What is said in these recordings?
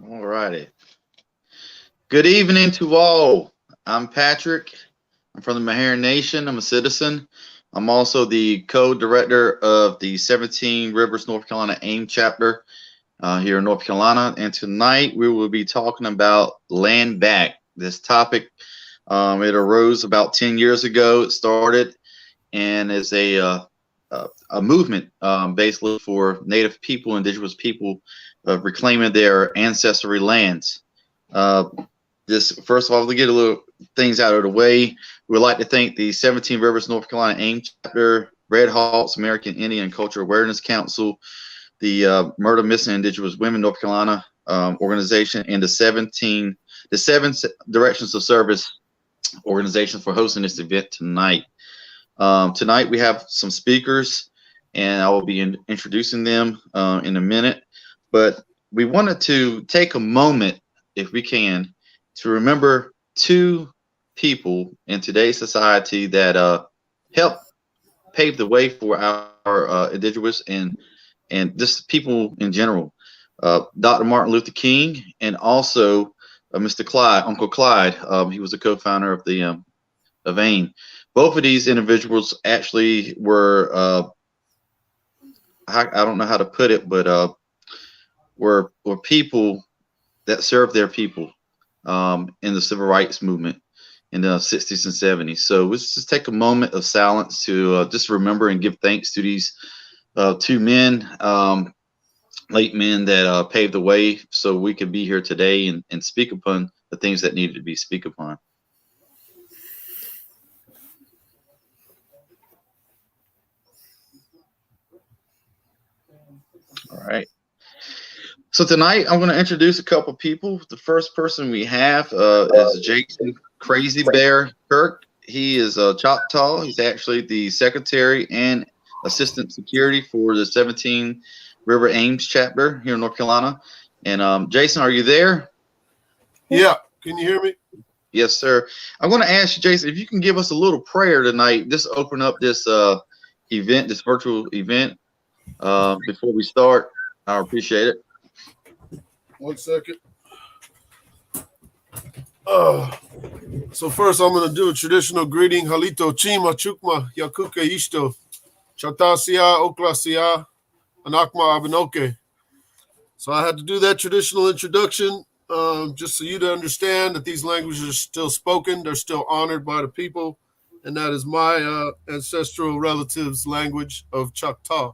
All righty. Good evening to all. I'm Patrick. I'm from the Mahara Nation. I'm a citizen. I'm also the co-director of the 17 Rivers North Carolina AIM chapter here in North Carolina. And tonight we will be talking about land back. This topic, it arose about 10 years ago. It started and is a movement basically for Native people, Indigenous people, reclaiming their ancestry lands. Uh, just first of all, to get a little things out of the way, we would like to thank the 17 Rivers North Carolina AIM chapter, Red Hawks American Indian Culture Awareness Council, the Murder Missing Indigenous Women North Carolina organization, and the seven Directions of Service organizations for hosting this event tonight. Tonight we have some speakers, and I will be introducing them in a minute. But we wanted to take a moment, if we can, to remember two people in today's society that helped pave the way for our indigenous and just people in general. Dr. Martin Luther King, and also Mr. Clyde, Uncle Clyde. He was a co-founder of the of AIM. Both of these individuals actually were I don't know how to put it, but were people that served their people in the civil rights movement in the 60s and 70s. So let's just take a moment of silence to just remember and give thanks to these two men, late men that paved the way so we could be here today and speak upon the things that needed to be speak upon. All right. So tonight I'm going to introduce a couple people. The first person we have is Jason Crazy Bear Kirk. He is a Choctaw. He's actually the secretary and assistant security for the 17 River Ames chapter here in North Carolina. And Jason, are you there? Yeah. Can you hear me? Yes, sir. I'm going to ask you, Jason, if you can give us a little prayer tonight. Just open up this event, this virtual event, before we start. I appreciate it. 1 second. So first I'm going to do a traditional greeting. Halito chima chukma yakuka ishto. Chatasia oklasia anakma abinoke. So I had to do that traditional introduction just so you to understand that these languages are still spoken. They're still honored by the people. And that is my ancestral relatives' language of Choctaw,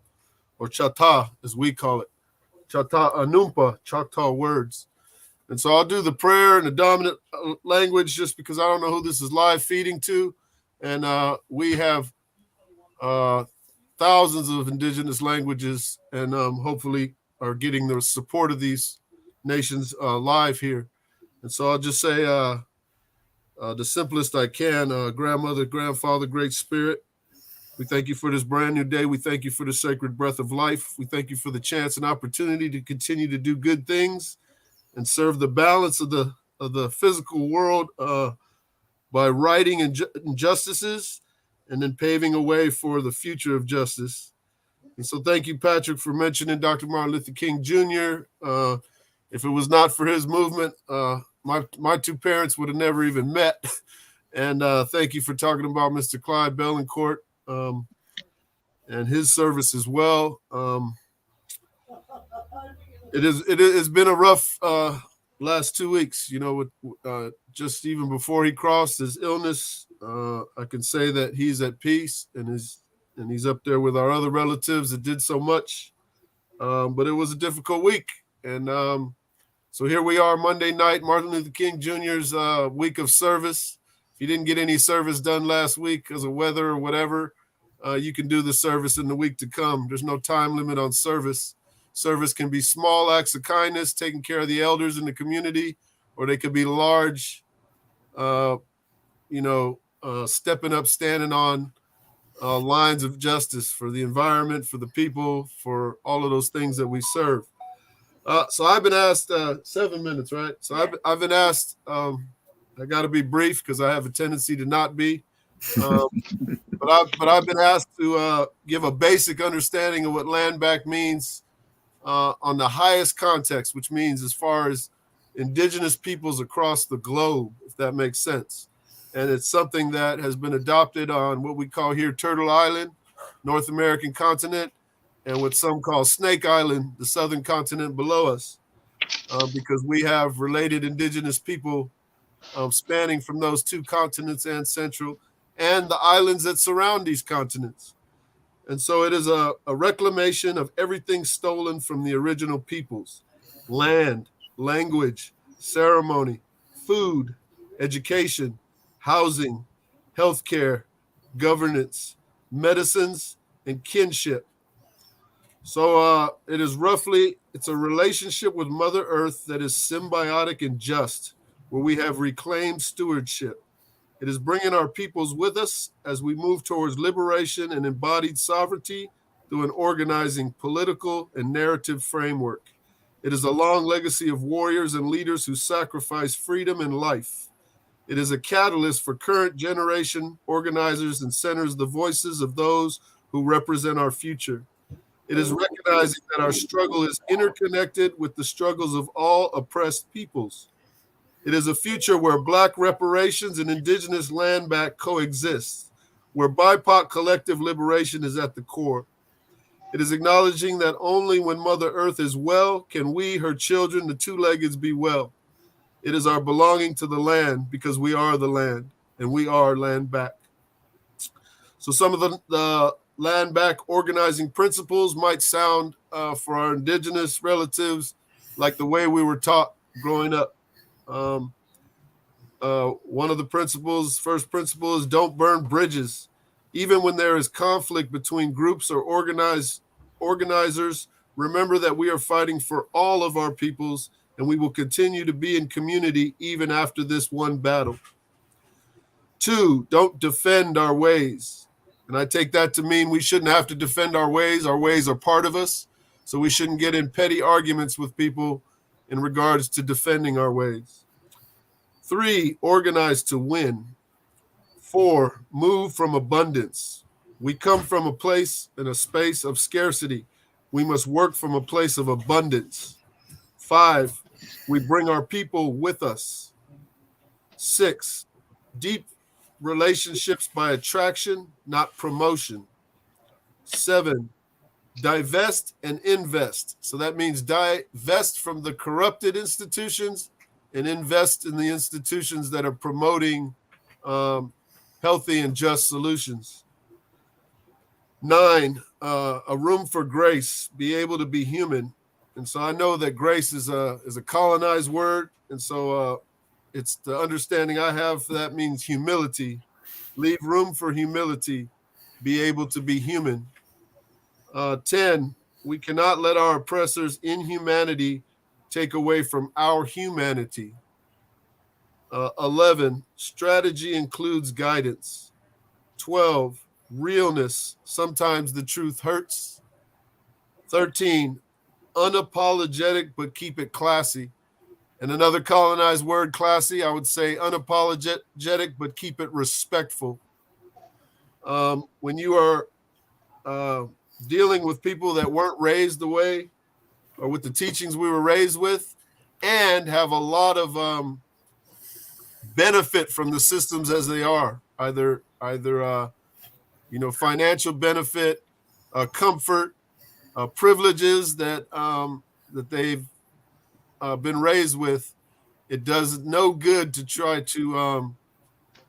or Chata, as we call it. Chata Anumpa, Choctaw words. And so I'll do the prayer in the dominant language just because I don't know who this is live feeding to. And we have thousands of indigenous languages and hopefully are getting the support of these nations live here. And so I'll just say the simplest I can, grandmother, grandfather, great spirit. We thank you for this brand new day. We thank you for the sacred breath of life. We thank you for the chance and opportunity to continue to do good things and serve the balance of the physical world by righting injustices and then paving a way for the future of justice. And so thank you, Patrick, for mentioning Dr. Martin Luther King Jr. If it was not for his movement, my two parents would have never even met. And thank you for talking about Mr. Clyde Bellencourt and his service as well. It has been a rough last 2 weeks, you know, with just even before he crossed his illness. I can say that he's at peace and he's up there with our other relatives that did so much. But it was a difficult week. And so here we are Monday night, Martin Luther King Jr.'s week of service. If you didn't get any service done last week because of weather or whatever, you can do the service in the week to come. There's no time limit on service. Service can be small acts of kindness, taking care of the elders in the community, or they could be large, stepping up, standing on lines of justice for the environment, for the people, for all of those things that we serve. So I've been asked 7 minutes, right? So I've been asked. I got to be brief because I have a tendency to not be. But I've been asked to give a basic understanding of what land back means on the highest context, which means as far as indigenous peoples across the globe, if that makes sense. And it's something that has been adopted on what we call here Turtle Island, North American continent, and what some call Snake Island, the southern continent below us, because we have related indigenous people spanning from those two continents and central, and the islands that surround these continents. And so it is a reclamation of everything stolen from the original peoples: land, language, ceremony, food, education, housing, healthcare, governance, medicines, and kinship. So it's a relationship with Mother Earth that is symbiotic and just, where we have reclaimed stewardship. It is bringing our peoples with us as we move towards liberation and embodied sovereignty through an organizing political and narrative framework. It is a long legacy of warriors and leaders who sacrifice freedom and life. It is a catalyst for current generation organizers and centers the voices of those who represent our future. It is recognizing that our struggle is interconnected with the struggles of all oppressed peoples. It is a future where Black reparations and indigenous land back coexist, where BIPOC collective liberation is at the core. It is acknowledging that only when Mother Earth is well can we, her children, the two-leggeds, be well. It is our belonging to the land because we are the land and we are land back. So some of the land back organizing principles might sound for our indigenous relatives like the way we were taught growing up. One of the first principle is don't burn bridges. Even when there is conflict between groups or organizers, remember that we are fighting for all of our peoples and we will continue to be in community even after this one battle. 2, don't defend our ways. And I take that to mean we shouldn't have to defend our ways. Our ways are part of us. So we shouldn't get in petty arguments with people in regards to defending our ways. 3, organize to win. 4, move from abundance. We come from a place and a space of scarcity. We must work from a place of abundance. 5, we bring our people with us. 6, deep relationships by attraction, not promotion. 7, divest and invest. So that means divest from the corrupted institutions and invest in the institutions that are promoting healthy and just solutions. 9, a room for grace, be able to be human. And so I know that grace is a colonized word. And so it's the understanding I have for that means humility. Leave room for humility, be able to be human. 10, we cannot let our oppressors' inhumanity take away from our humanity. 11, strategy includes guidance. 12, realness, sometimes the truth hurts. 13, unapologetic, but keep it classy. And another colonized word, classy, I would say unapologetic, but keep it respectful. When you are dealing with people that weren't raised the way or with the teachings we were raised with and have a lot of benefit from the systems as they are, either financial benefit, comfort, privileges that they've been raised with, it does no good to try to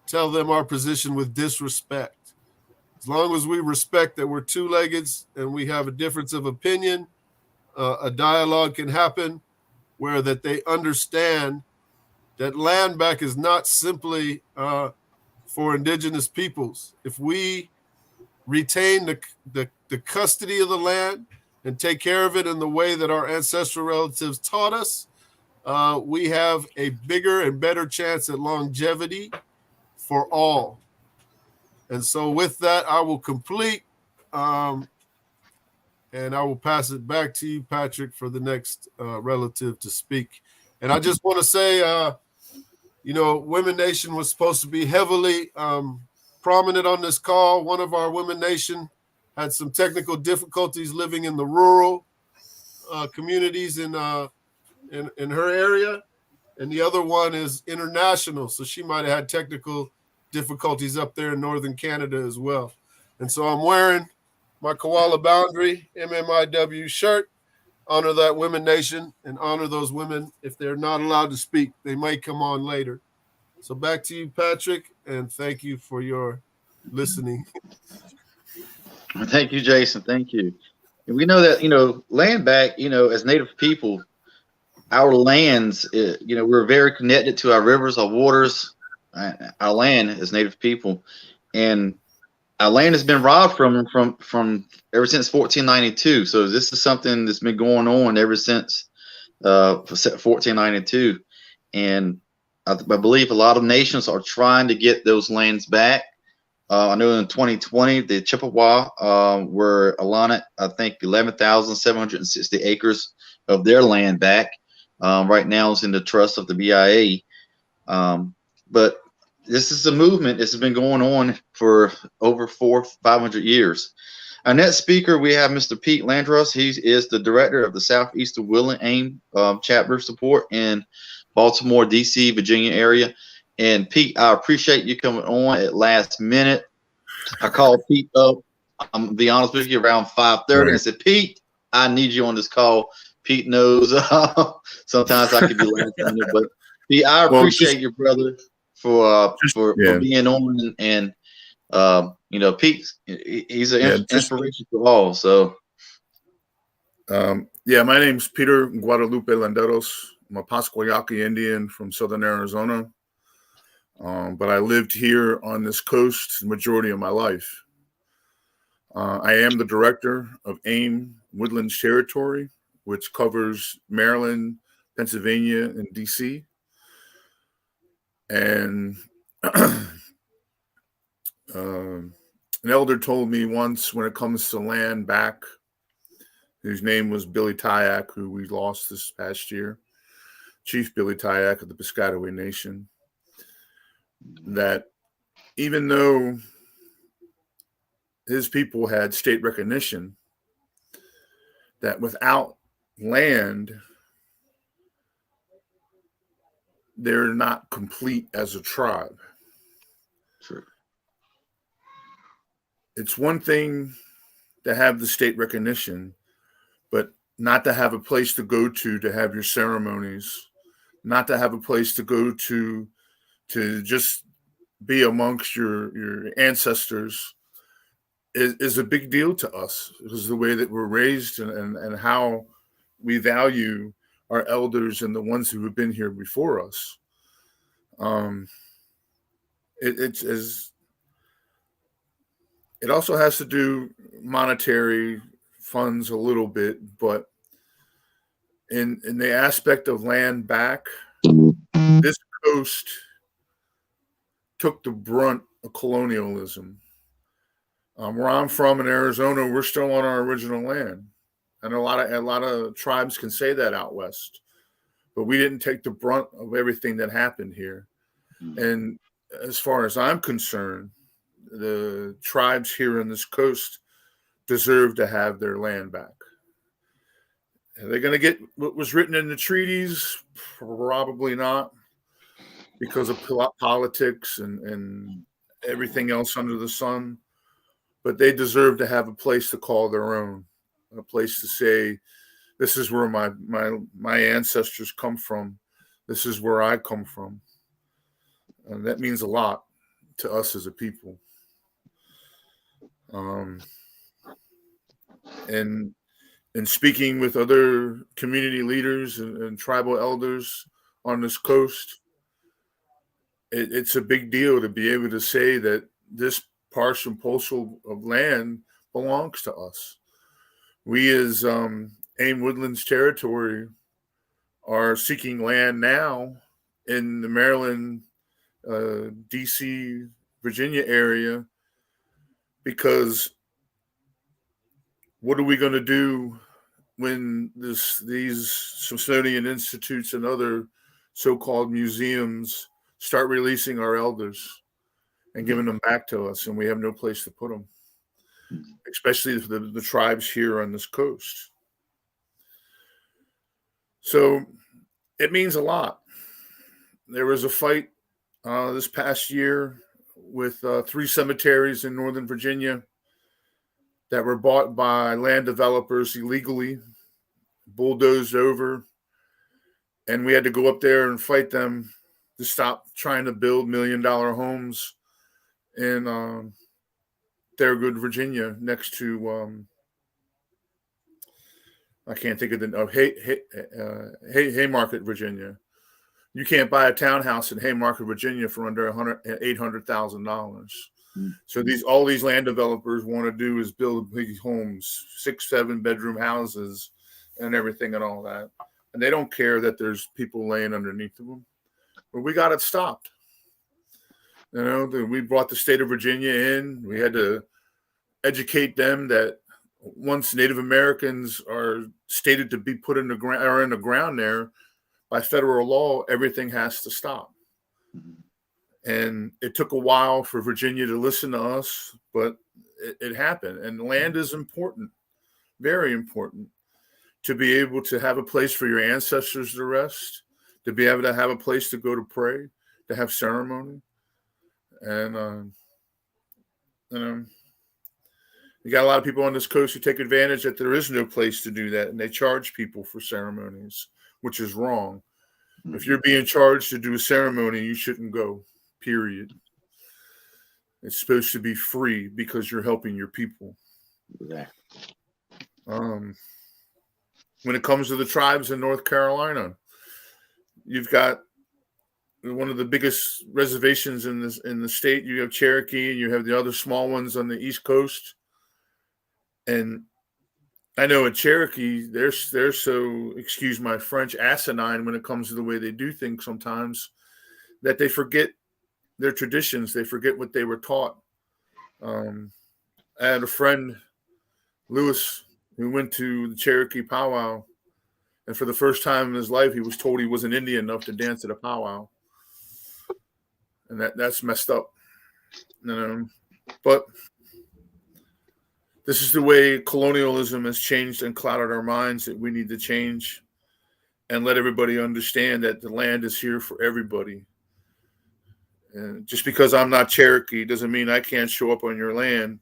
tell them our position with disrespect. As long as we respect that we're two-leggeds and we have a difference of opinion, a dialogue can happen where that they understand that land back is not simply for indigenous peoples. If we retain the custody of the land and take care of it in the way that our ancestral relatives taught us, we have a bigger and better chance at longevity for all. And so with that, I will complete, and I will pass it back to you, Patrick, for the next relative to speak. And I just want to say, Women Nation was supposed to be heavily prominent on this call. One of our Women Nation had some technical difficulties living in the rural communities in her area, and the other one is international. So she might have had technical difficulties up there in northern Canada as well. And so I'm wearing my Koala Boundary MMIW shirt. Honor that women nation and honor those women. If they're not allowed to speak, they might come on later. So back to you, Patrick, and thank you for your listening. Thank you, Jason. Thank you. And we know that, land back, as Native people, our lands, we're very connected to our rivers, our waters, our land as Native people. And our land has been robbed from ever since 1492. So this is something that's been going on ever since 1492, and I believe a lot of nations are trying to get those lands back. I know in 2020 the Chippewa were allotted, I think, 11,760 acres of their land back. Right now it's in the trust of the BIA, but this is a movement that's been going on for over 500 years. Our next speaker, we have Mr. Pete Landros. He is the director of the Southeastern Will and Aim chapter support in Baltimore, D.C., Virginia area. And Pete, I appreciate you coming on at last minute. I called Pete up, I'm gonna be honest with you, around 5:30 and said, Pete, I need you on this call. Pete knows sometimes I can be last minute, but Pete, I appreciate you, brother, for being on, and Pete, he's an inspiration to all. So my name's Peter Guadalupe Landeros. I'm a Pascual-Yaqui Indian from Southern Arizona, but I lived here on this coast the majority of my life. I am the director of AIM Woodlands Territory, which covers Maryland, Pennsylvania, and DC. And an elder told me once, when it comes to land back, whose name was Billy Tyak, who we lost this past year, Chief Billy Tyak of the Piscataway Nation, that even though his people had state recognition, that without land, they're not complete as a tribe. Sure. It's one thing to have the state recognition, but not to have a place to go to have your ceremonies, not to have a place to go to just be amongst your ancestors is a big deal to us. It is the way that we're raised and how we value our elders and the ones who have been here before us. It also has to do monetary funds a little bit, but in the aspect of land back, this coast took the brunt of colonialism. Where I'm from in Arizona, we're still on our original land, and a lot of tribes can say that out west, but we didn't take the brunt of everything that happened here. And as far as I'm concerned, the tribes here on this coast deserve to have their land back. Are they going to get what was written in the treaties? Probably not, because of politics and everything else under the sun. But they deserve to have a place to call their own, a place to say, this is where my ancestors come from. This is where I come from. And that means a lot to us as a people. And speaking with other community leaders and tribal elders on this coast, it's a big deal to be able to say that this partial parcel of land belongs to us. We as AIM Woodlands Territory are seeking land now in the Maryland, DC, Virginia area, because what are we going to do when these Smithsonian Institutes and other so-called museums start releasing our elders and giving them back to us, and we have no place to put them, especially the tribes here on this coast? So it means a lot. There was a fight this past year with 3 cemeteries in Northern Virginia that were bought by land developers illegally, bulldozed over, and we had to go up there and fight them to stop trying to build $1 million homes in Thurgood, Virginia, next to I can't think of the Haymarket, Virginia. You can't buy a townhouse in Haymarket, Virginia for under $800,000. So all these land developers want to do is build big homes, 6-7 bedroom houses, and everything and all that. And they don't care that there's people laying underneath of them. But we got it stopped. You know, we brought the state of Virginia in. We had to educate them that once Native Americans are stated to be put in the ground or in the ground there by federal law, everything has to stop. And it took a while for Virginia to listen to us, but it happened. And land is important, very important, to be able to have a place for your ancestors to rest, to be able to have a place to go to pray, to have ceremony. And, you got a lot of people on this coast who take advantage that there is no place to do that, and they charge people for ceremonies, which is wrong. If you're being charged to do a ceremony, you shouldn't go, period. It's supposed to be free because you're helping your people. Yeah. When it comes to the tribes in North Carolina, you've got one of the biggest reservations in the state. You have Cherokee, and you have the other small ones on the East Coast. And I know in Cherokee, they're so, excuse my French, asinine when it comes to the way they do things sometimes, that they forget their traditions. They forget what they were taught. I had a friend, Lewis, who went to the Cherokee powwow, and for the first time in his life, he was told he wasn't Indian enough to dance at a powwow. And that's messed up. But this is the way colonialism has changed and clouded our minds, that we need to change and let everybody understand that the land is here for everybody. And just because I'm not Cherokee doesn't mean I can't show up on your land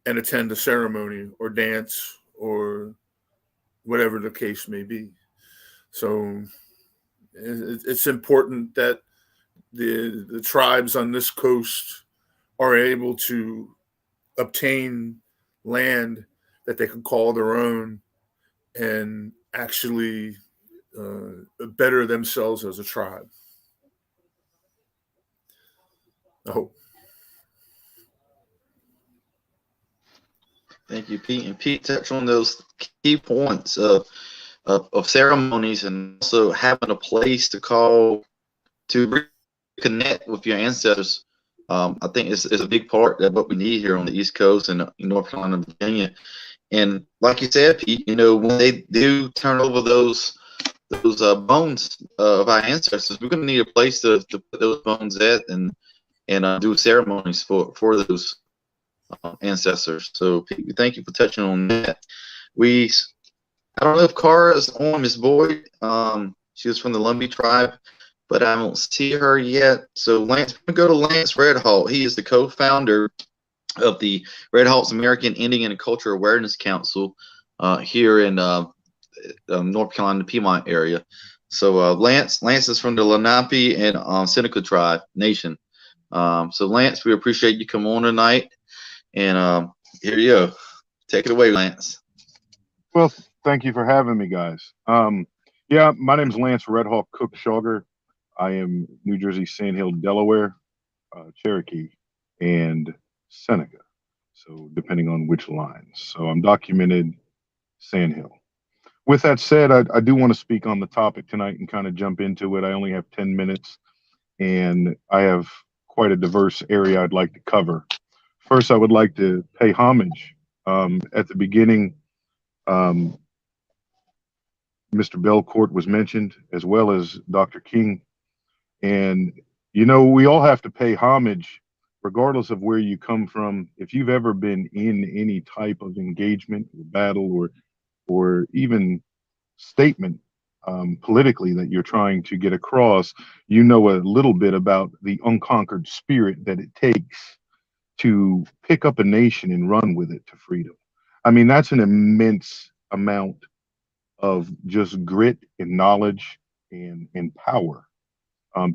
and attend a ceremony or dance or whatever the case may be. So it's important that the tribes on this coast are able to obtain land that they can call their own and actually better themselves as a tribe. I hope. Thank you, Pete. And Pete touched on those key points of ceremonies, and also having a place to call to reconnect with your ancestors. I think it's a big part of what we need here on the East Coast and in North Carolina and Virginia. And like you said, Pete, you know, when they do turn over those bones of our ancestors, we're going to need a place to put those bones at and do ceremonies for those ancestors. So, Pete, thank you for touching on that. I don't know if Cara is on, Miss Boyd. She was from the Lumbee tribe, but I don't see her yet. So Lance, we're going to go to Lance Redhalt. He is the co-founder of the Redhalt's American Indian and Culture Awareness Council here in North Carolina, Piedmont area. So Lance is from the Lenape and Seneca tribe nation. So Lance, we appreciate you coming on tonight. And here you go. Take it away, Lance. Well, thank you for having me, guys. Yeah, my name is Lance Redhawk Cook Shogger. I am New Jersey, Sandhill, Delaware, Cherokee, and Seneca. So depending on which lines. So I'm documented Sandhill. With that said, I do want to speak on the topic tonight and kind of jump into it. I only have 10 minutes, and I have quite a diverse area I'd like to cover. First, I would like to pay homage. At the beginning, Mr. Belcourt was mentioned, as well as Dr. King. And, you know, we all have to pay homage, regardless of where you come from. If you've ever been in any type of engagement or battle or even statement politically that you're trying to get across, you know a little bit about the unconquered spirit that it takes to pick up a nation and run with it to freedom. I mean, that's an immense amount of just grit and knowledge and power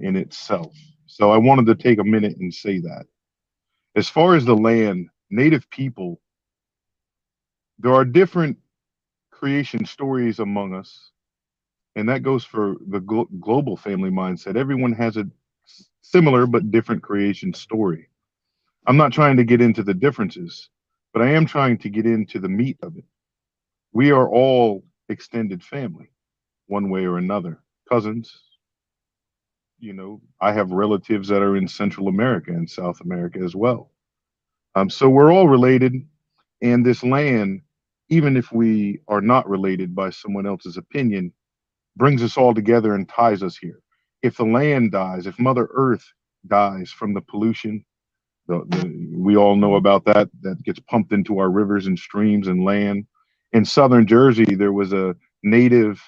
in itself. So I wanted to take a minute and say that. As far as the land, Native people, there are different creation stories among us, and that goes for the global family mindset. Everyone has a similar but different creation story. I'm not trying to get into the differences, but I am trying to get into the meat of it. We are all extended family, one way or another. Cousins, you know, I have relatives that are in Central America and South America as well. So we're all related, and this land, even if we are not related by someone else's opinion, brings us all together and ties us here. If the land dies, if Mother Earth dies from the pollution, we all know about that, that gets pumped into our rivers and streams and land. In southern Jersey, there was a native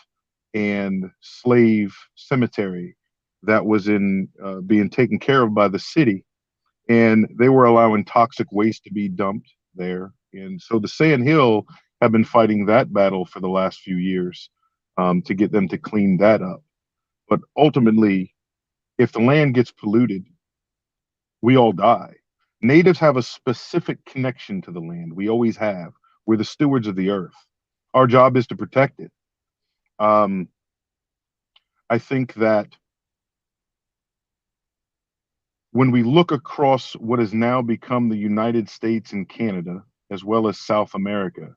and slave cemetery that was in being taken care of by the city, and they were allowing toxic waste to be dumped there. And so the Sand Hill have been fighting that battle for the last few years to get them to clean that up. But ultimately, if the land gets polluted, we all die. Natives have a specific connection to the land. We always have. We're the stewards of the earth. Our job is to protect it. I think that when we look across what has now become the United States and Canada, as well as South America,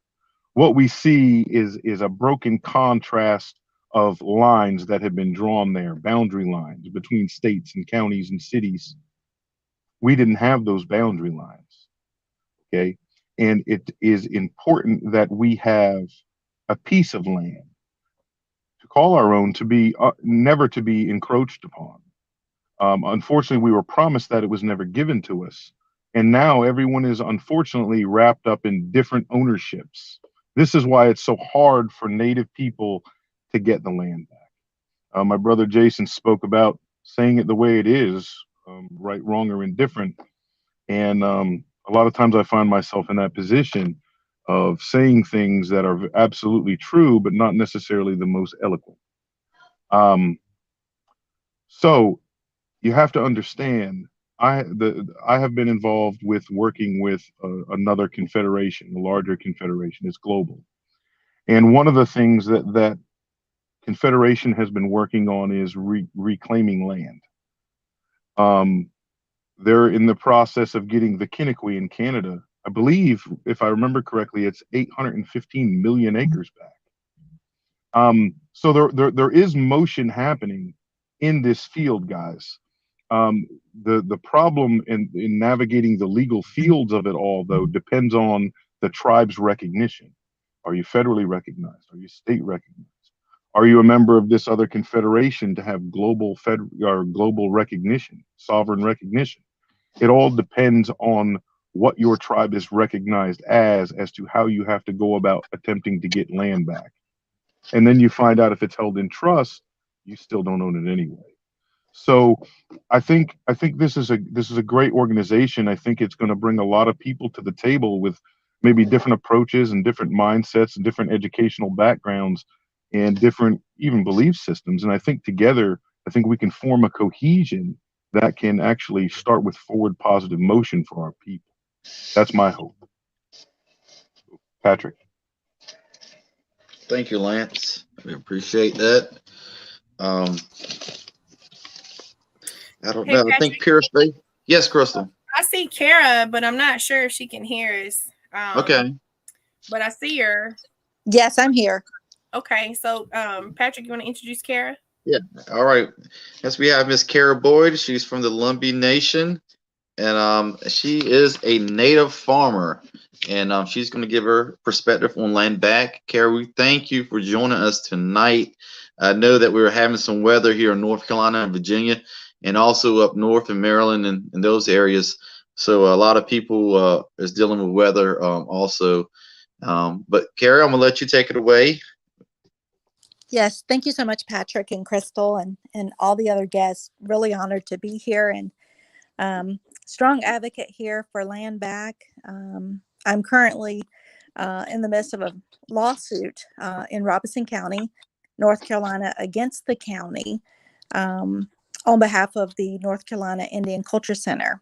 what we see is a broken contrast of lines that have been drawn there, boundary lines between states and counties and cities. We didn't have those boundary lines, okay? And it is important that we have a piece of land to call our own, to be never to be encroached upon. Unfortunately, we were promised that, it was never given to us. And now everyone is unfortunately wrapped up in different ownerships. This is why it's so hard for Native people to get the land back. My brother Jason spoke about saying it the way it is, right, wrong, or indifferent. And a lot of times I find myself in that position of saying things that are absolutely true, but not necessarily the most eloquent. So you have to understand, I have been involved with working with another confederation, a larger confederation. It's global. And one of the things that confederation has been working on is reclaiming land. They're in the process of getting the Kinniqui in Canada. I believe, if I remember correctly, it's 815 million acres back. So there is motion happening in this field, guys. The problem in navigating the legal fields of it all, though, depends on the tribe's recognition. Are you federally recognized? Are you state recognized? Are you a member of this other confederation to have global recognition, sovereign recognition? It all depends on what your tribe is recognized as to how you have to go about attempting to get land back. And then you find out if it's held in trust, you still don't own it anyway. So I think this is a great organization. I think it's going to bring a lot of people to the table with maybe different approaches and different mindsets and different educational backgrounds and different even belief systems. And I think together, I think we can form a cohesion that can actually start with forward positive motion for our people. That's my hope. Patrick. Thank you, Lance. We appreciate that. I don't know. Patrick, I think Pierce Bay. Yes, Crystal. I see Kara, but I'm not sure if she can hear us. Okay. But I see her. Yes, I'm here. Okay, so Patrick, you want to introduce Kara? Yeah. All right. Yes, we have Miss Kara Boyd. She's from the Lumbee Nation, and she is a native farmer, and she's going to give her perspective on land back. Kara, we thank you for joining us tonight. I know that we were having some weather here in North Carolina and Virginia, and also up north in Maryland and those areas. So a lot of people is dealing with weather also. But Kara, I'm going to let you take it away. Yes, thank you so much, Patrick and Crystal, and all the other guests. Really honored to be here, and strong advocate here for land back. I'm currently in the midst of a lawsuit in Robeson County, North Carolina, against the county on behalf of the North Carolina Indian Culture Center.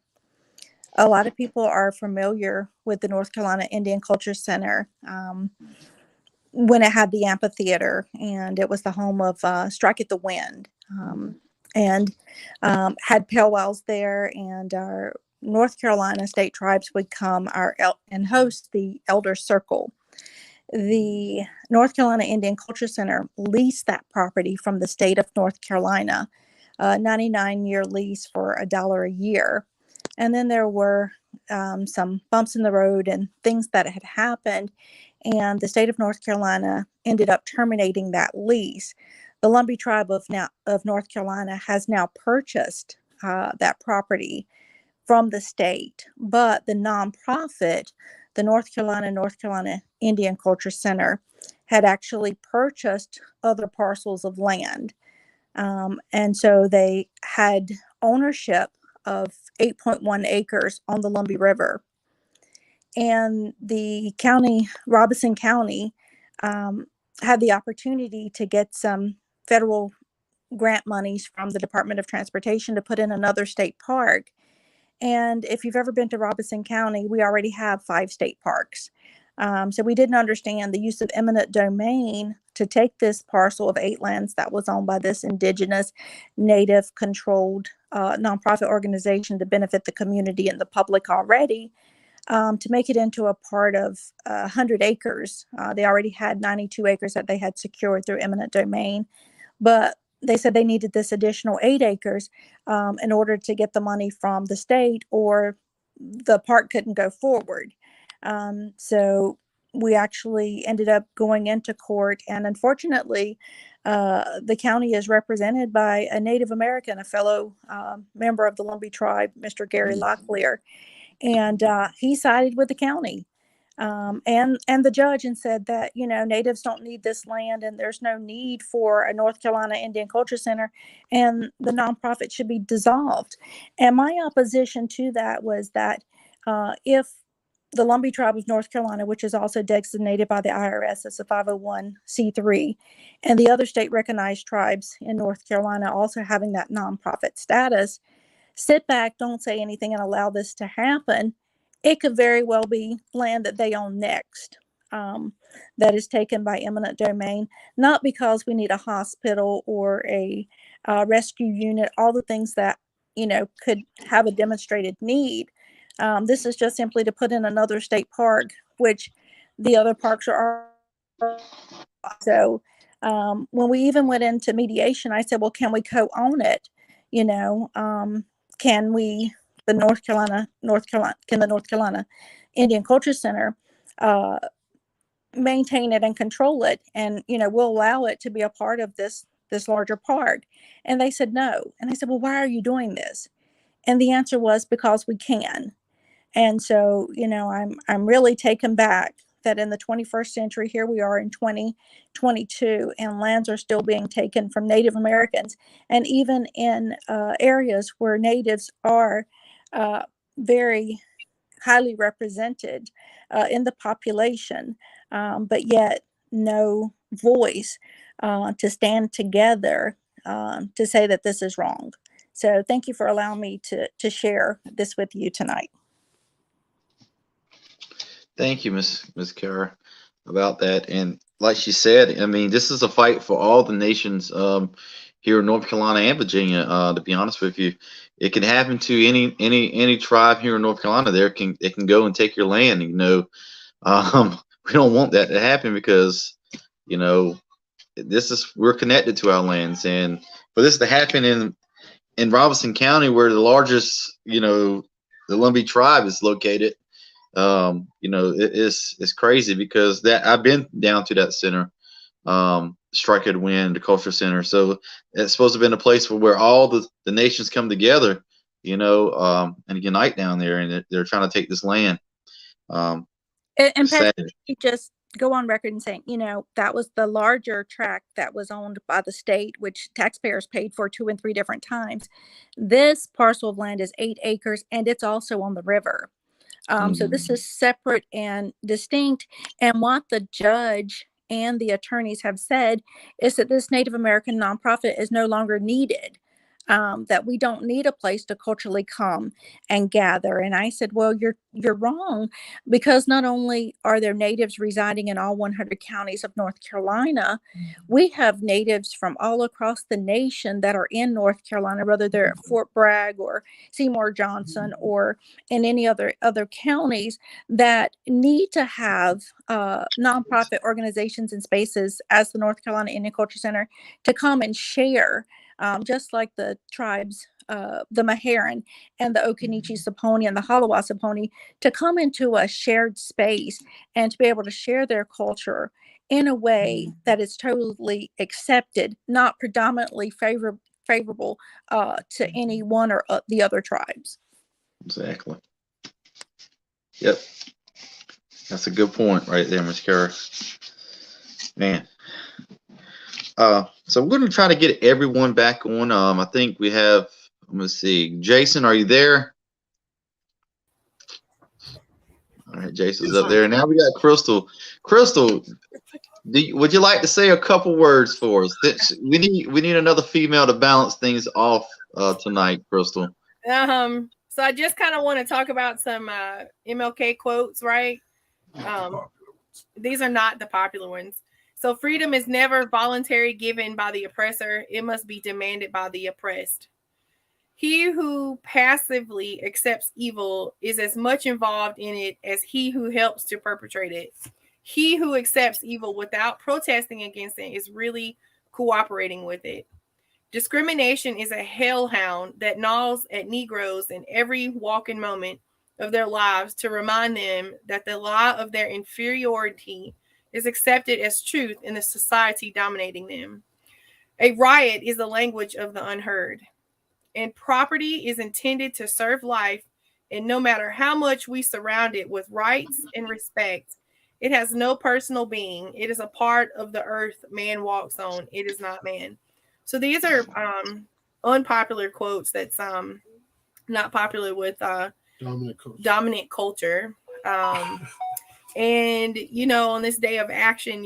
A lot of people are familiar with the North Carolina Indian Culture Center. When it had the amphitheater, and it was the home of Strike at the Wind, and had powwows there, and our North Carolina state tribes would come and host the Elder Circle. The North Carolina Indian Culture Center leased that property from the state of North Carolina, a 99-year lease for $1 a year. And then there were some bumps in the road and things that had happened, and the state of North Carolina ended up terminating that lease. The Lumbee tribe of North Carolina has now purchased that property from the state, but the nonprofit, the North Carolina Indian Culture Center, had actually purchased other parcels of land. And so they had ownership of 8.1 acres on the Lumbee River. And the county, Robeson County, had the opportunity to get some federal grant monies from the Department of Transportation to put in another state park. And if you've ever been to Robeson County, we already have 5 state parks. So we didn't understand the use of eminent domain to take this parcel of 8 lands that was owned by this indigenous, native controlled nonprofit organization to benefit the community and the public already, to make it into a part of 100 acres. They already had 92 acres that they had secured through eminent domain, but they said they needed this additional 8 acres in order to get the money from the state, or the park couldn't go forward. So we actually ended up going into court, and unfortunately, the county is represented by a Native American, a fellow member of the Lumbee tribe, Mr. Gary Locklear. And he sided with the county and the judge, and said that, natives don't need this land, and there's no need for a North Carolina Indian Culture Center, and the nonprofit should be dissolved. And my opposition to that was that if the Lumbee tribe of North Carolina, which is also designated by the IRS as a 501c3, and the other state recognized tribes in North Carolina also having that nonprofit status, sit back, don't say anything, and allow this to happen, it could very well be land that they own next, that is taken by eminent domain, not because we need a hospital or a rescue unit, all the things that, could have a demonstrated need. This is just simply to put in another state park, which the other parks are. So when we even went into mediation, I said, well, can we co-own it? Can we, can the North Carolina Indian Culture Center maintain it and control it, and we'll allow it to be a part of this larger park? And they said no. And I said, well, why are you doing this? And the answer was, because we can. And so I'm really taken back that in the 21st century, here we are in 2022, and lands are still being taken from Native Americans, and even in areas where natives are very highly represented in the population, but yet no voice to stand together to say that this is wrong. So thank you for allowing me to share this with you tonight. Thank you, Miss Kara, about that. And like she said, I mean, this is a fight for all the nations here in North Carolina and Virginia. To be honest with you, it can happen to any tribe here in North Carolina. They can go and take your land. We don't want that to happen, because we're connected to our lands, and for this to happen in Robeson County, where the largest the Lumbee tribe is located. It's crazy, because that I've been down to that center, Strike at Wind, the Culture Center. So it's supposed to have been a place where all the nations come together, and unite down there, and they're trying to take this land. And Patrick, go on record and saying, that was the larger tract that was owned by the state, which taxpayers paid for 2 and 3 different times. This parcel of land is 8 acres, and it's also on the river. So this is separate and distinct. And what the judge and the attorneys have said is that this Native American nonprofit is no longer needed. That we don't need a place to culturally come and gather. And I said, well, you're wrong, because not only are there natives residing in all 100 counties of North Carolina, we have natives from all across the nation that are in North Carolina, whether they're at Fort Bragg or Seymour Johnson or in any other counties, that need to have nonprofit organizations and spaces as the North Carolina Indian Culture Center to come and share. Just like the tribes, the Meherrin and the Occaneechi-Saponi and the Halawa-Saponi, to come into a shared space and to be able to share their culture in a way that is totally accepted, not predominantly favorable to any one or the other tribes. Exactly. Yep. That's a good point right there, Ms. Kara. Man. So we're going to try to get everyone back on. I think we have, let's see, Jason, are you there? All right, Jason's up there. Now we got Crystal. Crystal, would you like to say a couple words for us? We need another female to balance things off tonight, Crystal. So I just kind of want to talk about some MLK quotes, right? These are not the popular ones. So freedom is never voluntary given by the oppressor. It must be demanded by the oppressed. He who passively accepts evil is as much involved in it as he who helps to perpetrate it. He who accepts evil without protesting against it is really cooperating with it. Discrimination is a hellhound that gnaws at Negroes in every walking moment of their lives to remind them that the lie of their inferiority is accepted as truth in the society dominating them. A riot is the language of the unheard. And property is intended to serve life, and no matter how much we surround it with rights and respect, it has no personal being. It is a part of the earth man walks on. It is not man. So these are unpopular quotes that's not popular with dominant culture. And, on this day of action,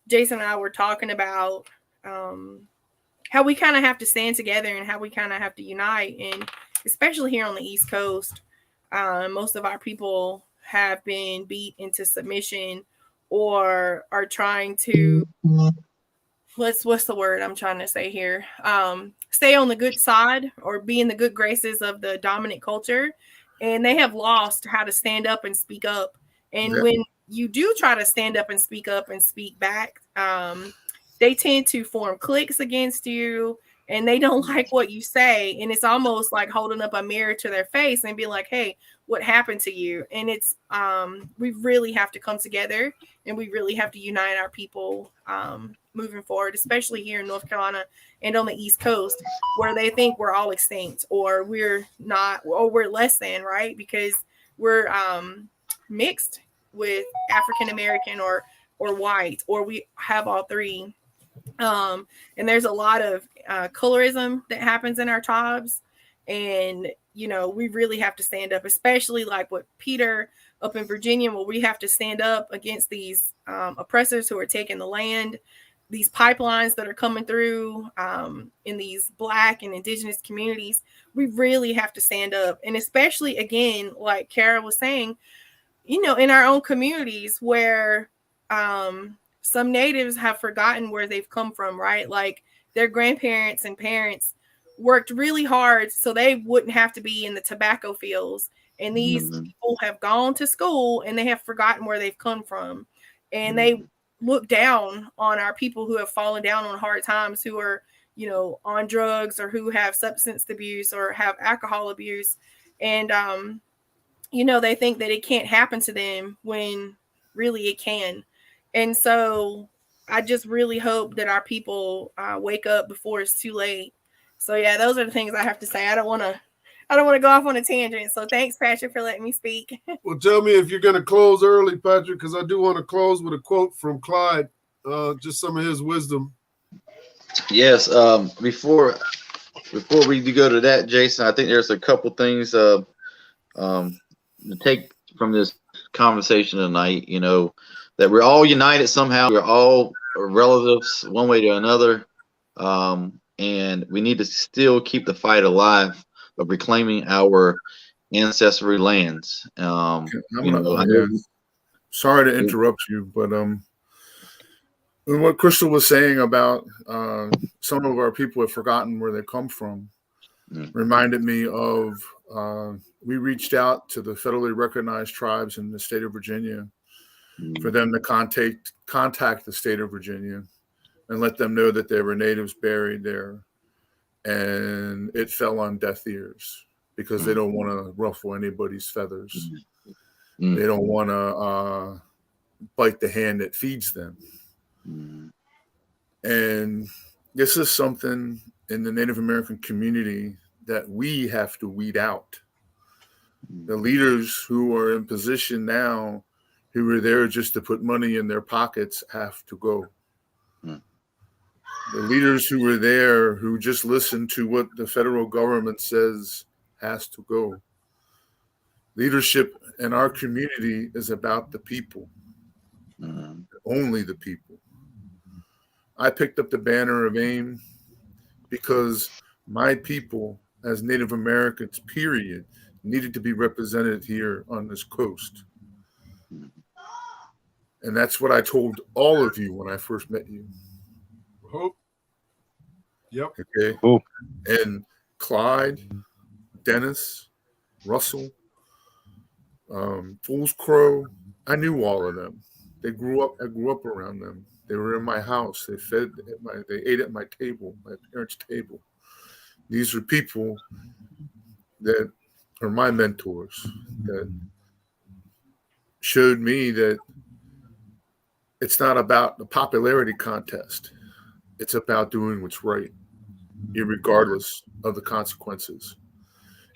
Jason and I were talking about how we kind of have to stand together and how we kind of have to unite. And especially here on the East Coast, most of our people have been beat into submission or are trying to, what's the word I'm trying to say here? Stay on the good side or be in the good graces of the dominant culture. And they have lost how to stand up and speak up. And when you do try to stand up and speak back, they tend to form cliques against you and they don't like what you say. And it's almost like holding up a mirror to their face and be like, hey, what happened to you? And it's, we really have to come together and we really have to unite our people moving forward, especially here in North Carolina and on the East Coast, where they think we're all extinct or we're not, or we're less than, right? Because we're mixed with African American or white, or we have all three. And there's a lot of colorism that happens in our tribes. And, we really have to stand up, especially like what Peter up in Virginia, where we have to stand up against these oppressors who are taking the land, these pipelines that are coming through in these Black and Indigenous communities. We really have to stand up. And especially, again, like Kara was saying, in our own communities where some natives have forgotten where they've come from, right? Like their grandparents and parents worked really hard so they wouldn't have to be in the tobacco fields. And these people have gone to school and they have forgotten where they've come from. And they look down on our people who have fallen down on hard times, who are, on drugs or who have substance abuse or have alcohol abuse. And, they think that it can't happen to them when really it can. And so I just really hope that our people wake up before it's too late. So yeah, those are the things I have to say. I don't want I don't want to go off on a tangent. So thanks, Patrick, for letting me speak. Well, tell me if you're going to close early, Patrick, because I do want to close with a quote from Clyde, just some of his wisdom. Yes. Before we do go to that, Jason, I think there's a couple things to take from this conversation tonight. You know, that we're all united somehow. We're all relatives, one way or another, and we need to still keep the fight alive of reclaiming our ancestry lands. Sorry to interrupt you, but what Crystal was saying about some of our people have forgotten where they come from reminded me of we reached out to the federally recognized tribes in the state of Virginia for them to contact the state of Virginia and let them know that there were natives buried there, and it fell on deaf ears because they don't want to ruffle anybody's feathers. They don't want to bite the hand that feeds them. And this is something in the Native American community that we have to weed out. The leaders who are in position now, who are there just to put money in their pockets, have to go. The leaders who are there, who just listen to what the federal government says, has to go. Leadership in our community is about the people, only the people. I picked up the banner of AIM because my people, as Native Americans, period, needed to be represented here on this coast. And that's what I told all of you when I first met you. Hope. Yep. Okay. Cool. And Clyde, Dennis, Russell, Fool's Crow, I knew all of them. I grew up around them. They were in my house. They ate at my table, my parents' table. These are people that are my mentors that showed me that it's not about the popularity contest. It's about doing what's right, irregardless of the consequences,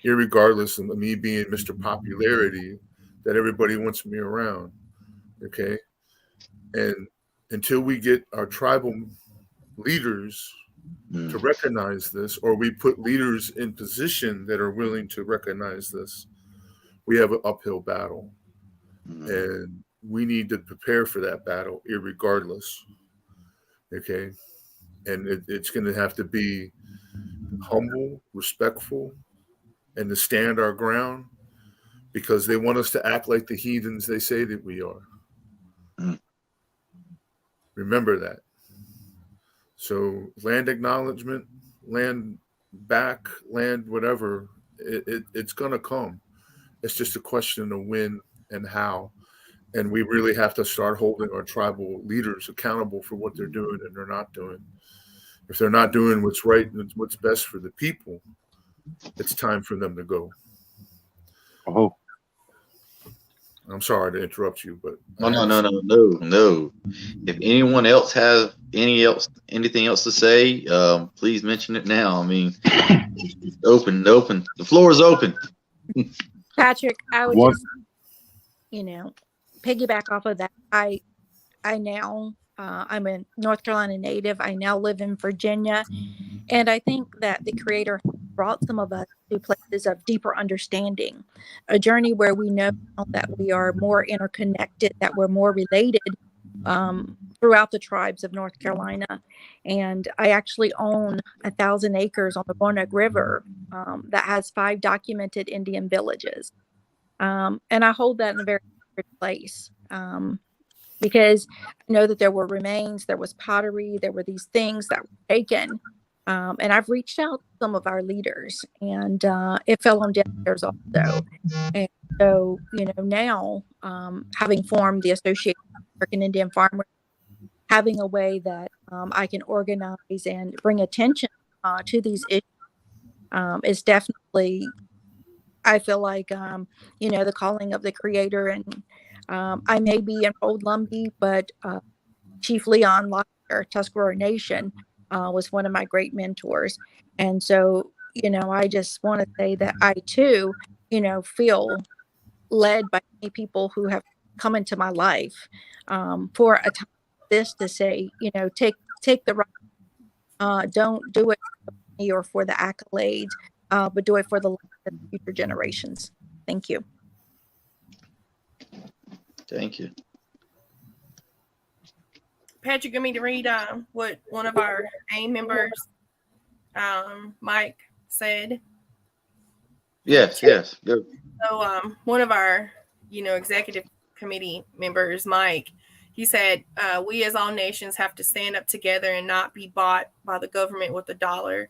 irregardless of me being Mr. Popularity that everybody wants me around. Okay. And until we get our tribal leaders to recognize this, or we put leaders in position that are willing to recognize this, we have an uphill battle. And we need to prepare for that battle, irregardless. Okay. And it's going to have to be humble, respectful, and to stand our ground, because they want us to act like the heathens they say that we are. Remember that. So land acknowledgement, land back, land whatever, it's going to come. It's just a question of when and how. And we really have to start holding our tribal leaders accountable for what they're doing and they're not doing. If they're not doing what's right and what's best for the people, it's time for them to go. Oh, I'm sorry to interrupt you, but No. If anyone else has anything else to say, please mention it now. I mean, it's open. The floor is open. Patrick, I would What? just, piggyback off of that. I now, I'm a North Carolina native. I now live in Virginia. And I think that the Creator brought some of us to places of deeper understanding, a journey where we know that we are more interconnected, that we're more related throughout the tribes of North Carolina. And I actually own 1,000 acres on the Roanoke River that has 5 documented Indian villages. And I hold that in a very sacred place because I know that there were remains, there was pottery, there were these things that were taken. And I've reached out to some of our leaders, and it fell on deaf ears also. And so, now having formed the Association of American Indian Farmers, having a way that I can organize and bring attention to these issues is definitely, I feel like, the calling of the Creator. And I may be an old Lumbee, but Chief Leon Lockyer, Tuscarora Nation, was one of my great mentors. And so, I just want to say that I too, feel led by many people who have come into my life for a time like this to say, take the right, don't do it for me or for the accolades, but do it for the land and future generations. Thank you. Thank you. Patrick, you want me to read what one of our AIM members, Mike, said? Yes, yes. Good. So one of our, executive committee members, Mike, he said, we as all nations have to stand up together and not be bought by the government with $1.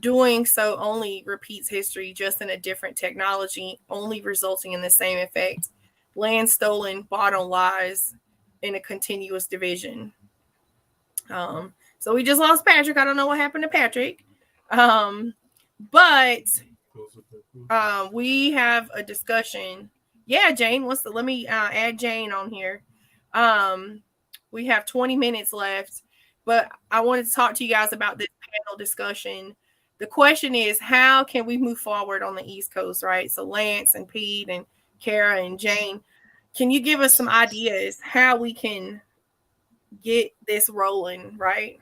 Doing so only repeats history, just in a different technology, only resulting in the same effect. Land stolen, bought on lies, in a continuous division. So we just lost Patrick. I don't know what happened to Patrick. But we have a discussion. Yeah, Jane, let me add Jane on here. We have 20 minutes left, but I wanted to talk to you guys about this panel discussion. The question is, how can we move forward on the East Coast, right? So Lance and Pete and Kara and Jane, can you give us some ideas how we can get this rolling, right?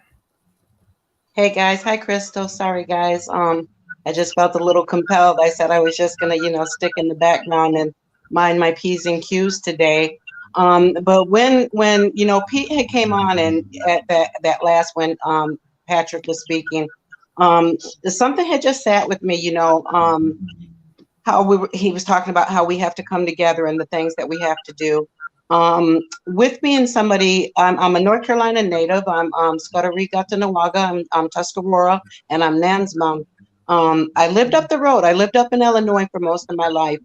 Hey guys, hi Crystal. Sorry guys. I just felt a little compelled. I said I was just gonna, stick in the background and mind my P's and Q's today. But when Pete had came on and at that last when Patrick was speaking, something had just sat with me, how he was talking about how we have to come together and the things that we have to do. With being somebody, I'm a North Carolina native. I'm Scuttery-Gutanawaga, I'm Tuscarora, and I'm Nansmount. I lived up the road. I lived up in Illinois for most of my life.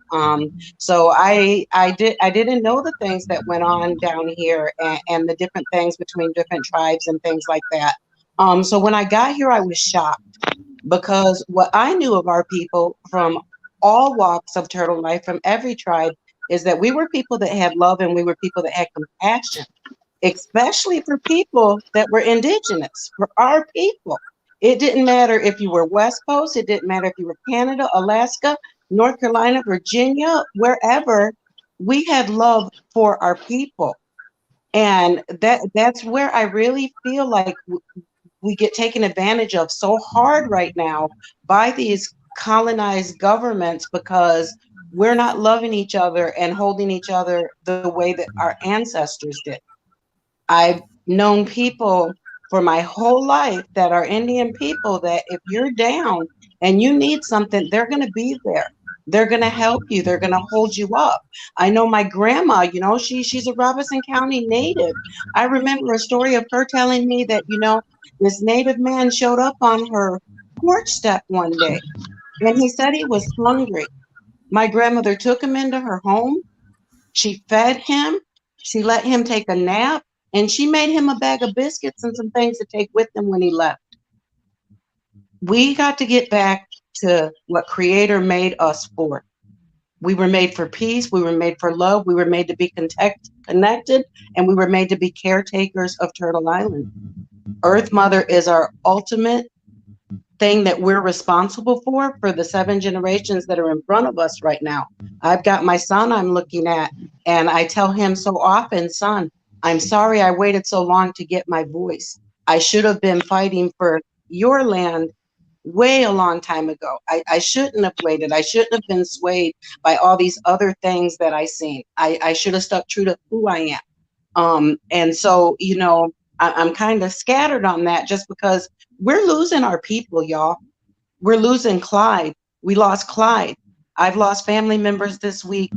So I didn't know the things that went on down here and the different things between different tribes and things like that. So when I got here, I was shocked because what I knew of our people from all walks of turtle life, from every tribe, is that we were people that had love and we were people that had compassion, especially for people that were indigenous, for our people. It didn't matter if you were West Coast, it didn't matter if you were Canada, Alaska, North Carolina, Virginia, wherever, we had love for our people. And that's where I really feel like we get taken advantage of so hard right now by these colonized governments because we're not loving each other and holding each other the way that our ancestors did. I've known people for my whole life that are Indian people that if you're down and you need something, they're going to be there. They're going to help you. They're going to hold you up. I know my grandma, she's a Robeson County native. I remember a story of her telling me that, this native man showed up on her porch step one day and he said he was hungry. My grandmother took him into her home. She fed him. She let him take a nap. And she made him a bag of biscuits and some things to take with him when he left. We got to get back to what Creator made us for. We were made for peace. We were made for love. We were made to be connected. And we were made to be caretakers of Turtle Island. Earth Mother is our ultimate thing that we're responsible for the 7 generations that are in front of us right now. I've got my son I'm looking at, and I tell him so often, son, I'm sorry I waited so long to get my voice. I should have been fighting for your land way a long time ago. I shouldn't have waited. I shouldn't have been swayed by all these other things that I seen. I should have stuck true to who I am. And so, I'm kind of scattered on that just because we're losing our people, y'all. We're losing Clyde. We lost Clyde. I've lost family members this week.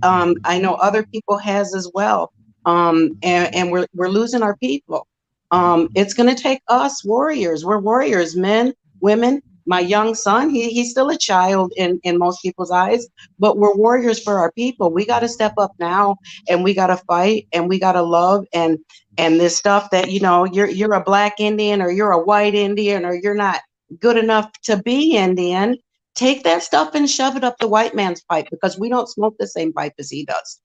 I know other people has as well. And we're losing our people. It's going to take us warriors. We're warriors, men, women. My young son, he's still a child in most people's eyes, but we're warriors for our people. We got to step up now and we got to fight and we got to love and this stuff that, you're a black Indian or you're a white Indian or you're not good enough to be Indian. Take that stuff and shove it up the white man's pipe because we don't smoke the same pipe as he does.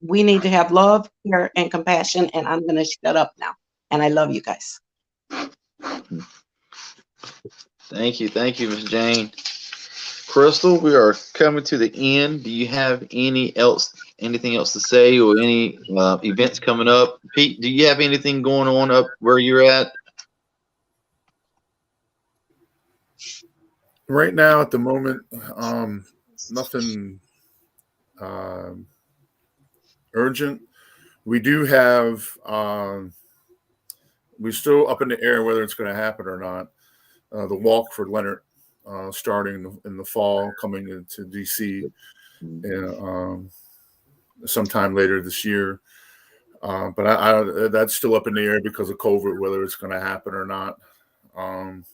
We need to have love, care, and compassion. And I'm going to shut up now. And I love you guys. Thank you, Ms. Jane. Crystal, we are coming to the end. Do you have anything else to say, or any events coming up? Pete, do you have anything going on up where you're at? Right now, at the moment, nothing urgent. We do have, we're still up in the air whether it's going to happen or not. The walk for Leonard, starting in the fall, coming into DC sometime later this year. But I that's still up in the air because of COVID, whether it's going to happen or not. And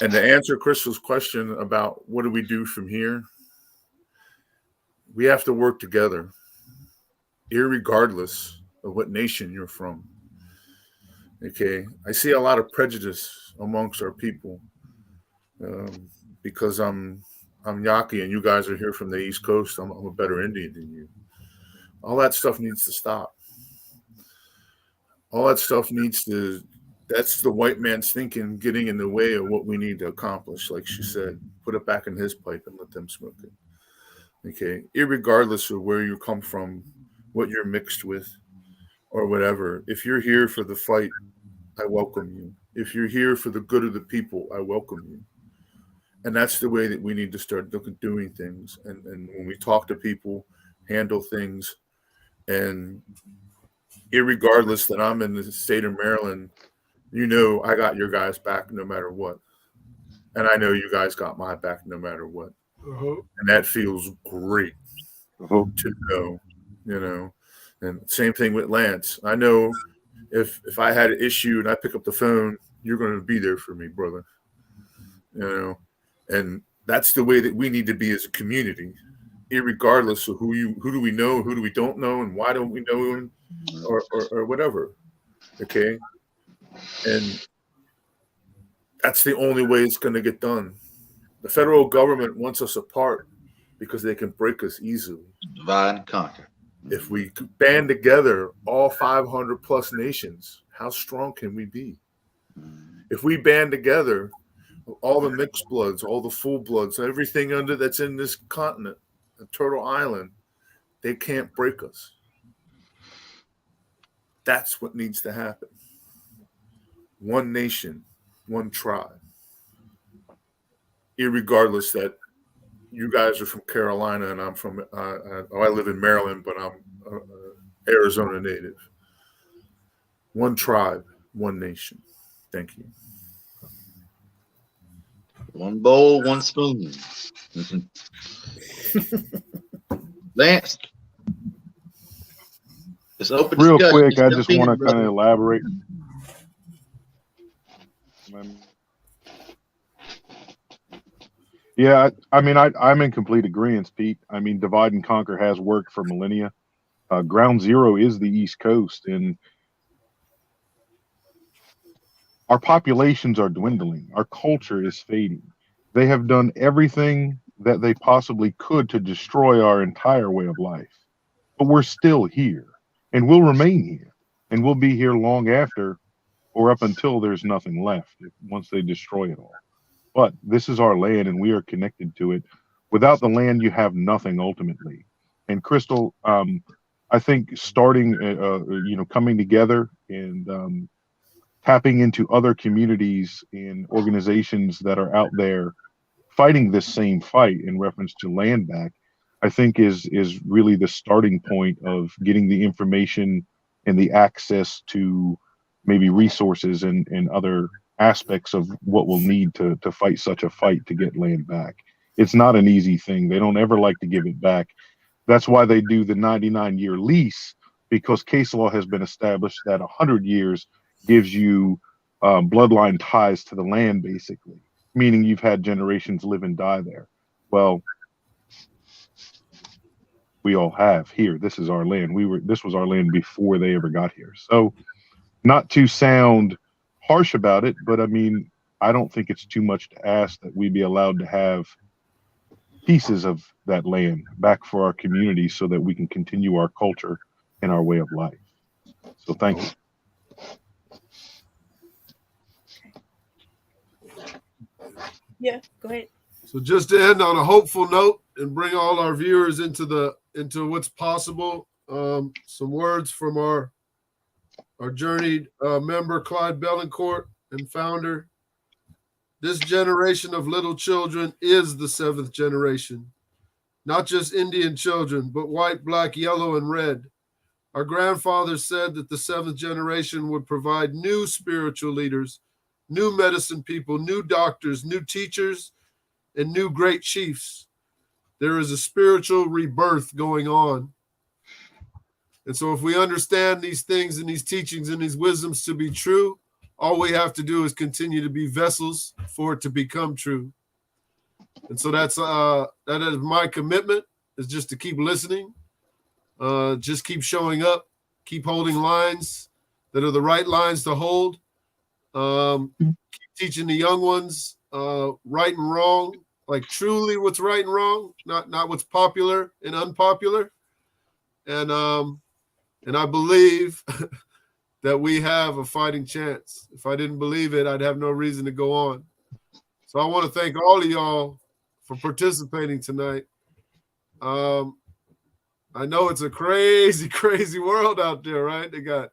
to answer Crystal's question about what do we do from here, we have to work together, irregardless of what nation you're from. Okay, I see a lot of prejudice amongst our people because I'm Yaqui and you guys are here from the East Coast. I'm a better Indian than you. All that stuff needs to stop. All that stuff needs to. That's the white man's thinking getting in the way of what we need to accomplish. Like she said, put it back in his pipe and let them smoke it. Okay, irregardless of where you come from, what you're mixed with, or whatever. If you're here for the fight, I welcome you. If you're here for the good of the people, I welcome you. And that's the way that we need to start doing things. And when we talk to people, handle things, and irregardless that I'm in the state of Maryland, you know I got your guys' back no matter what. And I know you guys got my back no matter what. And that feels great to know, you know. And same thing with Lance. I know if I had an issue and I pick up the phone, you're going to be there for me, brother. You know, and that's the way that we need to be as a community, irregardless of who do we know, who do we don't know, and why don't we know him, or whatever. Okay, and that's the only way it's going to get done. The federal government wants us apart because they can break us easily. Divide and conquer. If we band together, all 500 plus nations, how strong can we be? If we band together, all the mixed bloods, all the full bloods, everything that's in this continent, the Turtle Island, they can't break us. That's what needs to happen. One nation, one tribe. Irregardless that you guys are from Carolina and I'm from, I live in Maryland, but I'm Arizona native. One tribe, one nation. Thank you. One bowl, one spoon. Lance, it's open Real discussion. quick, I Jump just in, want to brother. kind of elaborate. Yeah, I mean, I'm in complete agreement, Pete. I mean, divide and conquer has worked for millennia. Ground zero is the East Coast, and our populations are dwindling. Our culture is fading. They have done everything that they possibly could to destroy our entire way of life. But we're still here, and we'll remain here, and we'll be here long after, or up until there's nothing left, once they destroy it all. But this is our land, and we are connected to it. Without the land, you have nothing ultimately. And Crystal, I think starting, coming together and tapping into other communities and organizations that are out there fighting this same fight in reference to land back, I think is really the starting point of getting the information and the access to maybe resources and other aspects of what we'll need to fight such a fight to get land back. It's not an easy thing. They don't ever like to give it back. That's why they do the 99-year lease, because case law has been established that 100 years gives you bloodline ties to the land, basically, meaning you've had generations live and die there. Well, we all have here. This is our land. This was our land before they ever got here. So, not to sound harsh about it, but I mean, I don't think it's too much to ask that we be allowed to have pieces of that land back for our community so that we can continue our culture and our way of life. So thank you. Yeah, go ahead. So just to end on a hopeful note and bring all our viewers into what's possible, some words from our journeyed member, Clyde Bellencourt, and founder. This generation of little children is the seventh generation. Not just Indian children, but white, black, yellow, and red. Our grandfathers said that the seventh generation would provide new spiritual leaders, new medicine people, new doctors, new teachers, and new great chiefs. There is a spiritual rebirth going on. And so if we understand these things and these teachings and these wisdoms to be true, all we have to do is continue to be vessels for it to become true. And so that is my commitment, is just to keep listening, just keep showing up, keep holding lines that are the right lines to hold, keep teaching the young ones right and wrong, like truly what's right and wrong, not what's popular and unpopular. And I believe that we have a fighting chance. If I didn't believe it, I'd have no reason to go on. So I want to thank all of y'all for participating tonight. I know it's a crazy, crazy world out there, right? They got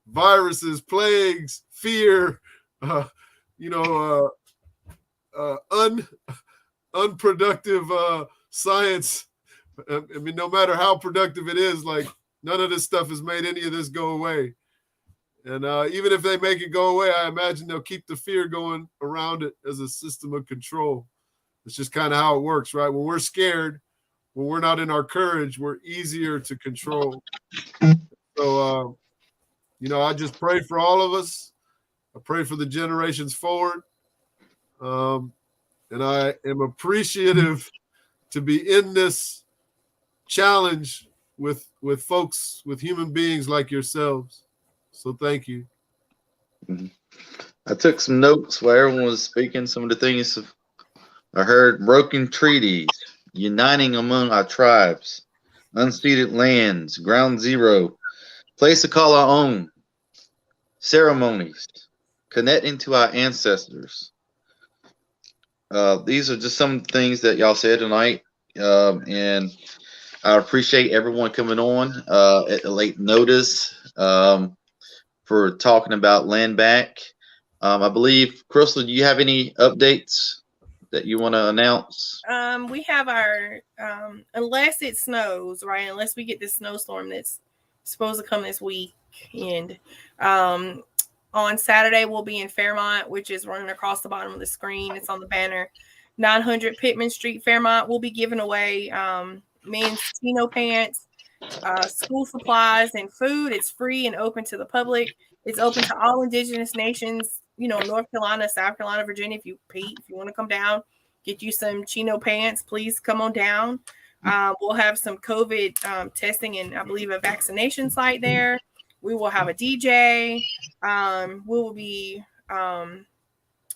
viruses, plagues, fear, unproductive science. I mean, no matter how productive it is, like none of this stuff has made any of this go away. And even if they make it go away, I imagine they'll keep the fear going around it as a system of control. It's just kind of how it works, right? When we're scared, when we're not in our courage, we're easier to control. So, I just pray for all of us. I pray for the generations forward. And I am appreciative to be in this challenge with folks, with human beings like yourselves. So thank you. I took some notes while everyone was speaking. Some of the things I heard: broken treaties, uniting among our tribes, unceded lands, ground zero, place to call our own, ceremonies, connecting to our ancestors. These are just some things that y'all said tonight, and I appreciate everyone coming on at a late notice for talking about land back. I believe, Crystal, do you have any updates that you want to announce? We have our, unless it snows, right? Unless we get this snowstorm that's supposed to come this weekend. On Saturday, we'll be in Fairmont, which is running across the bottom of the screen. It's on the banner. 900 Pittman Street, Fairmont. We'll be giving away men's chino pants, school supplies, and food. It's free and open to the public. It's open to all Indigenous nations, North Carolina, South Carolina, Virginia. If you want to come down, get you some chino pants, please come on down. We'll have some COVID testing and I believe a vaccination site there. We will have a DJ. We will be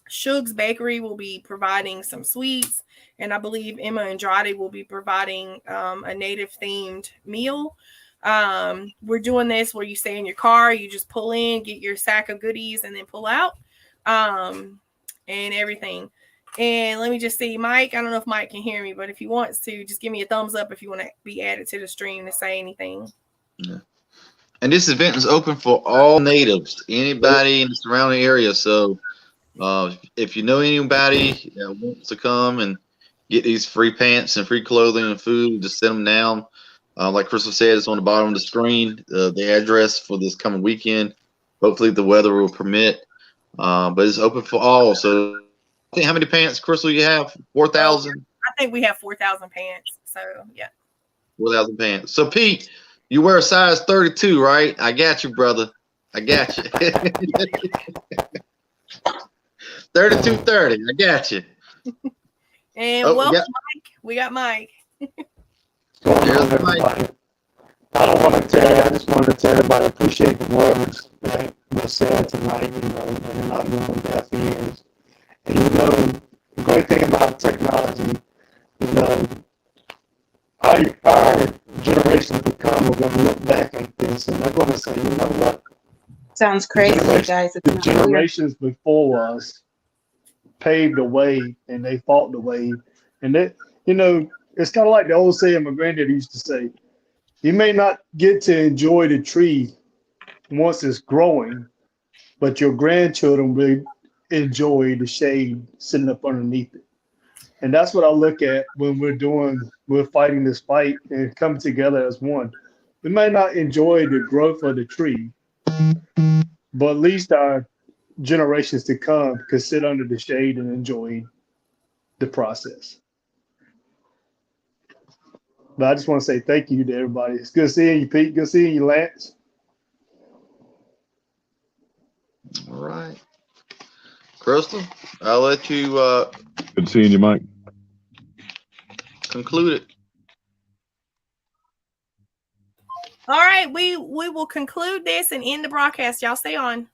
Shug's Bakery will be providing some sweets, and I believe Emma Andrade will be providing a native themed meal. We're doing this where you stay in your car, you just pull in, get your sack of goodies, and then pull out, and everything. And let me just see, Mike, I don't know if Mike can hear me, but if he wants to, just give me a thumbs up if you want to be added to the stream to say anything. Yeah. And this event is open for all natives, anybody in the surrounding area. So if you know anybody that wants to come and get these free pants and free clothing and food, just send them down. Like Crystal said, it's on the bottom of the screen, the address for this coming weekend. Hopefully the weather will permit, but it's open for all. So I think, how many pants, Crystal, you have? 4,000? I think we have 4,000 pants. So, yeah. 4,000 pants. So, Pete, you wear a size 32, right? I got you, brother. I got you. 32-30. I got you. And welcome, Mike. We got Mike. There's Mike. I don't want to tell. I just want to tell everybody I appreciate the words that were said tonight. They're not going deaf ears. And the great thing about technology, our generations to come are going to look back at this and they're going to say, you know what? Sounds crazy, guys. The generations before us paved the way and they fought the way. And that, it's kind of like the old saying my granddad used to say, you may not get to enjoy the tree once it's growing, but your grandchildren will enjoy the shade sitting up underneath it. And that's what I look at when we're fighting this fight and coming together as one. We may not enjoy the growth of the tree, but at least our generations to come could sit under the shade and enjoy the process. But I just want to say thank you to everybody. It's good seeing you, Pete. Good seeing you, Lance. All right. Crystal, I'll let you Good seeing you, Mike. conclude it. All right, we will conclude this and end the broadcast. Y'all stay on.